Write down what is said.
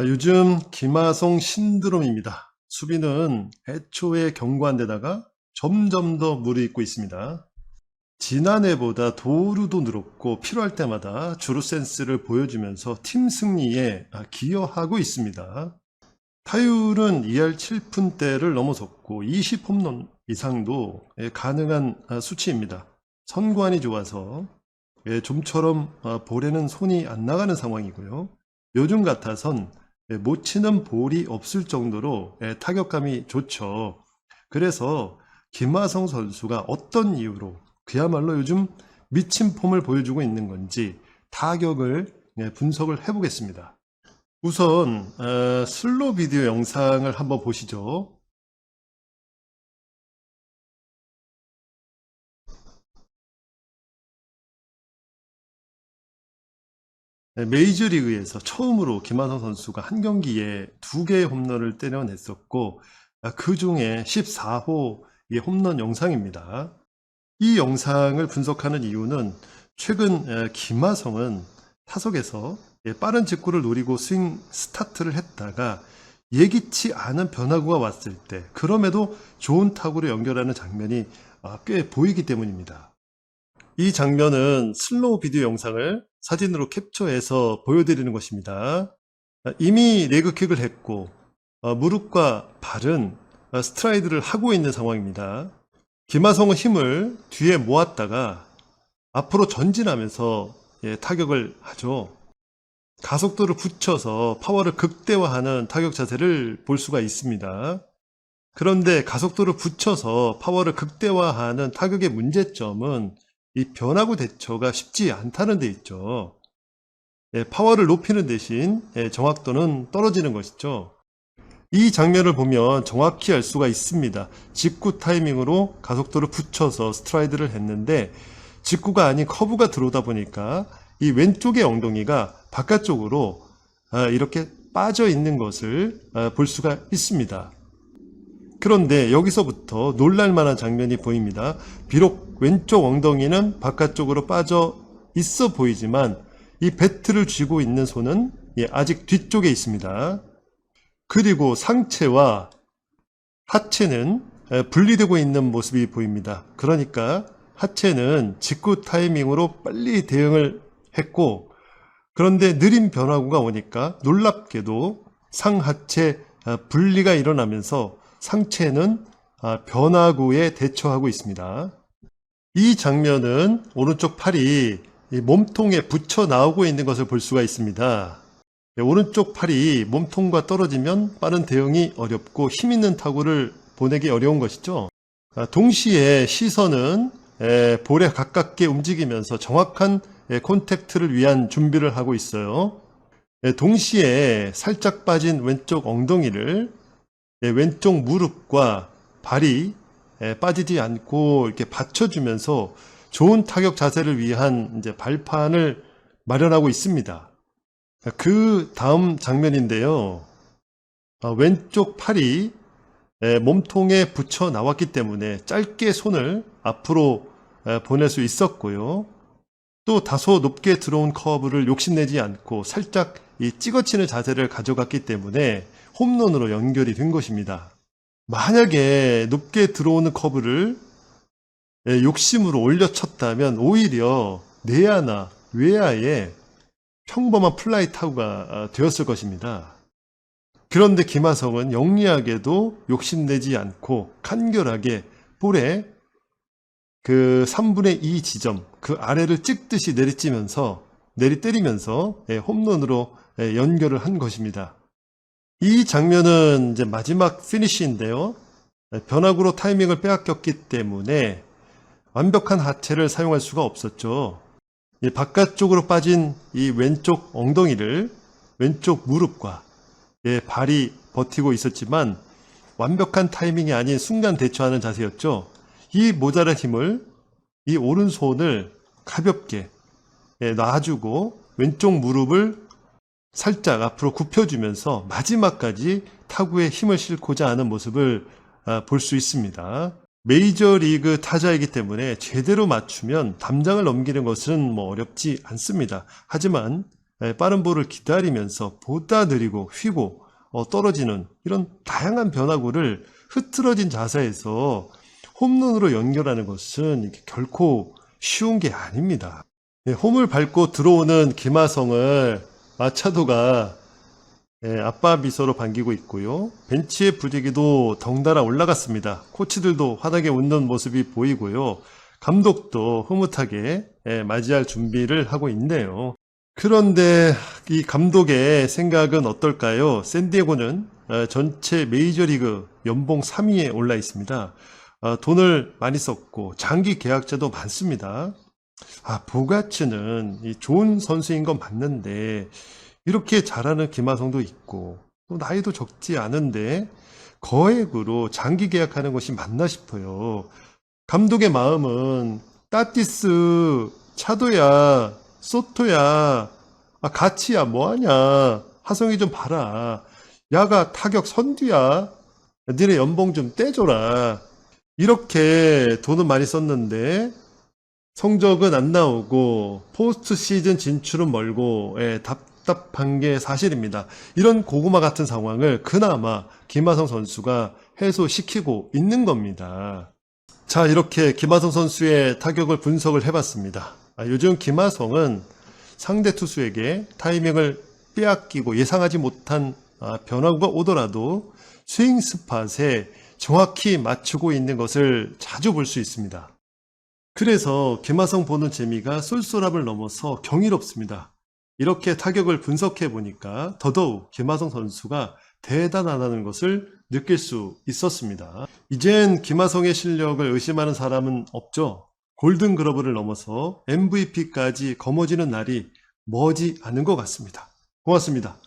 요즘 김하성 신드롬입니다. 수비는 애초에 견고한 데다가 점점 더 무르익고 있습니다. 지난해보다 도루도 늘었고 필요할 때마다 주루 센스를 보여주면서 팀 승리에 기여하고 있습니다. 타율은 2할 7푼대를 넘어섰고 20홈런 이상도 가능한 수치입니다. 선구안이 좋아서 좀처럼 볼에는 손이 안 나가는 상황이고요. 요즘 같아선 못 치는 볼이 없을 정도로 타격감이 좋죠. 그래서 김하성 선수가 어떤 이유로 그야말로 요즘 미친 폼을 보여주고 있는 건지 타격을 분석을 해보겠습니다. 우선 슬로우 비디오 영상을 한번 보시죠. 메이저리그에서 처음으로 김하성 선수가 한 경기에 2개의 홈런을 때려냈었고 그 중에 14호의 홈런 영상입니다. 이 영상을 분석하는 이유는 최근 김하성은 타석에서 빠른 직구를 노리고 스윙 스타트를 했다가 예기치 않은 변화구가 왔을 때 그럼에도 좋은 타구로 연결하는 장면이 꽤 보이기 때문입니다. 이 장면은 슬로우 비디오 영상을 사진으로 캡처해서 보여드리는 것입니다. 이미 레그킥을 했고 무릎과 발은 스트라이드를 하고 있는 상황입니다. 김하성은 힘을 뒤에 모았다가 앞으로 전진하면서 타격을 하죠. 가속도를 붙여서 파워를 극대화하는 타격 자세를 볼 수가 있습니다. 그런데 가속도를 붙여서 파워를 극대화하는 타격의 문제점은 이 변화구 대처가 쉽지 않다는 데 있죠. 파워를 높이는 대신 정확도는 떨어지는 것이죠. 이 장면을 보면 정확히 알 수가 있습니다. 직구 타이밍으로 가속도를 붙여서 스트라이드를 했는데 직구가 아닌 커브가 들어오다 보니까 이 왼쪽의 엉덩이가 바깥쪽으로 이렇게 빠져 있는 것을 볼 수가 있습니다. 그런데 여기서부터 놀랄만한 장면이 보입니다. 비록 왼쪽 엉덩이는 바깥쪽으로 빠져 있어 보이지만 이 배트를 쥐고 있는 손은 아직 뒤쪽에 있습니다. 그리고 상체와 하체는 분리되고 있는 모습이 보입니다. 그러니까 하체는 직구 타이밍으로 빨리 대응을 했고 그런데 느린 변화구가 오니까 놀랍게도 상하체 분리가 일어나면서 상체는 변화구에 대처하고 있습니다. 이 장면은 오른쪽 팔이 몸통에 붙여 나오고 있는 것을 볼 수가 있습니다. 오른쪽 팔이 몸통과 떨어지면 빠른 대응이 어렵고 힘 있는 타구를 보내기 어려운 것이죠. 동시에 시선은 볼에 가깝게 움직이면서 정확한 콘택트를 위한 준비를 하고 있어요. 동시에 살짝 빠진 왼쪽 엉덩이를 왼쪽 무릎과 발이 빠지지 않고 이렇게 받쳐주면서 좋은 타격 자세를 위한 이제 발판을 마련하고 있습니다. 그 다음 장면인데요. 왼쪽 팔이 몸통에 붙여 나왔기 때문에 짧게 손을 앞으로 보낼 수 있었고요. 또 다소 높게 들어온 커브를 욕심내지 않고 살짝 이 찍어치는 자세를 가져갔기 때문에 홈런으로 연결이 된 것입니다. 만약에 높게 들어오는 커브를 욕심으로 올려쳤다면 오히려 내야나 외야에 평범한 플라이 타구가 되었을 것입니다. 그런데 김하성은 영리하게도 욕심내지 않고 간결하게 볼에 그 3분의 2 지점 그 아래를 찍듯이 내리때리면서 홈런으로 연결을 한 것입니다. 이 장면은 이제 마지막 피니쉬인데요. 변화구로 타이밍을 빼앗겼기 때문에 완벽한 하체를 사용할 수가 없었죠. 바깥쪽으로 빠진 이 왼쪽 엉덩이를 왼쪽 무릎과 발이 버티고 있었지만 완벽한 타이밍이 아닌 순간 대처하는 자세였죠. 이 모자란 힘을 이 오른손을 가볍게 놔주고 왼쪽 무릎을 살짝 앞으로 굽혀주면서 마지막까지 타구에 힘을 싣고자 하는 모습을 볼 수 있습니다. 메이저리그 타자이기 때문에 제대로 맞추면 담장을 넘기는 것은 어렵지 않습니다. 하지만 빠른 볼을 기다리면서 보다 느리고 휘고 떨어지는 이런 다양한 변화구를 흐트러진 자세에서 홈런으로 연결하는 것은 이게 결코 쉬운 게 아닙니다. 홈을 밟고 들어오는 김하성을 마차도가 아빠 미소로 반기고 있고요. 벤치의 분위기도 덩달아 올라갔습니다. 코치들도 환하게 웃는 모습이 보이고요. 감독도 흐뭇하게 맞이할 준비를 하고 있네요. 그런데 이 감독의 생각은 어떨까요? 샌디에고는 전체 메이저리그 연봉 3위에 올라 있습니다. 돈을 많이 썼고 장기 계약자도 많습니다. 보가츠는 좋은 선수인 건 맞는데 이렇게 잘하는 김하성도 있고 또 나이도 적지 않은데 거액으로 장기 계약하는 것이 맞나 싶어요. 감독의 마음은 따티스, 차도야, 소토야, 가치야 뭐하냐, 하성이 좀 봐라, 야가 타격 선두야, 니네 연봉 좀 떼줘라, 이렇게 돈은 많이 썼는데 성적은 안 나오고 포스트 시즌 진출은 멀고 답답한 게 사실입니다. 이런 고구마 같은 상황을 그나마 김하성 선수가 해소시키고 있는 겁니다. 자, 이렇게 김하성 선수의 타격을 분석을 해봤습니다. 요즘 김하성은 상대 투수에게 타이밍을 빼앗기고 예상하지 못한 변화가 오더라도 스윙 스팟에 정확히 맞추고 있는 것을 자주 볼 수 있습니다. 그래서 김하성 보는 재미가 쏠쏠함을 넘어서 경이롭습니다. 이렇게 타격을 분석해 보니까 더더욱 김하성 선수가 대단하다는 것을 느낄 수 있었습니다. 이젠 김하성의 실력을 의심하는 사람은 없죠. 골든글러브를 넘어서 MVP까지 거머쥐는 날이 머지 않은 것 같습니다. 고맙습니다.